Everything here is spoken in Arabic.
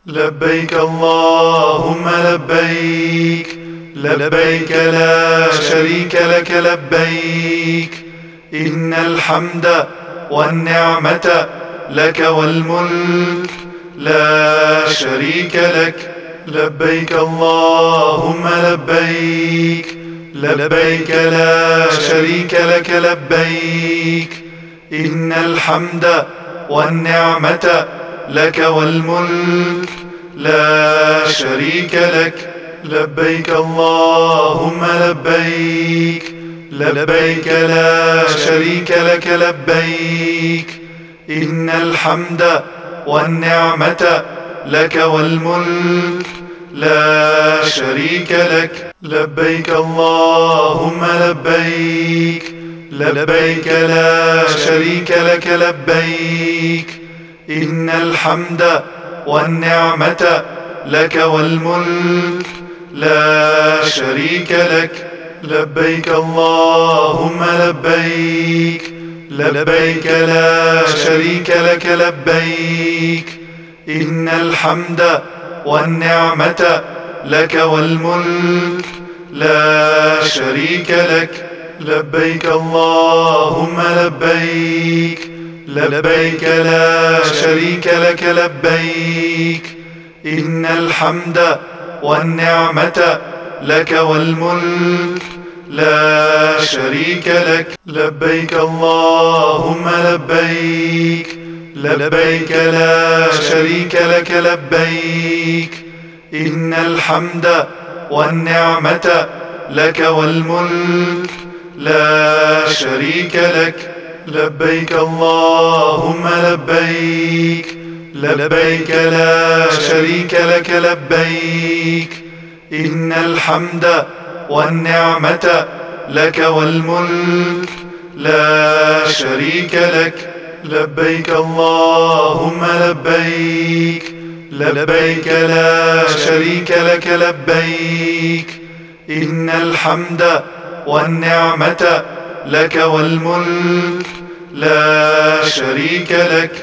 لبيك اللهم لبيك، لبيك لا شريك لك لبيك، إن الحمد والنعمة لك والملك لا شريك لك. لبيك اللهم لبيك، لبيك لا شريك لك لبيك، إن الحمد والنعمة لك والملك لا شريك لك. لبيك اللهم لبيك، لبيك لا شريك لك لبيك، إن الحمد والنعمة لك والملك لا شريك لك. لبيك اللهم لبيك، لبيك لا شريك لك لبيك، إن الحمد والنعمة لك والملك لا شريك لك. لبيك اللهم لبيك، لبيك لا شريك لك لبيك، إن الحمد والنعمة لك والملك لا شريك لك. لبيك اللهم لبيك، لبيك لا شريك لك لبيك، إن الحمد والنعمة لك والملك لا شريك لك. لبيك اللهم لبيك، لبيك لا شريك لك لبيك، إن الحمد والنعمة لك والملك لا شريك لك. لبيك اللهم لبيك، لبيك لا شريك لك لبيك، إن الحمد والنعمة لك والملك لا شريك لك. لبيك اللهم لبيك، لبيك لا شريك لك لبيك، إن الحمد والنعمة لك والملك لا شريك لك.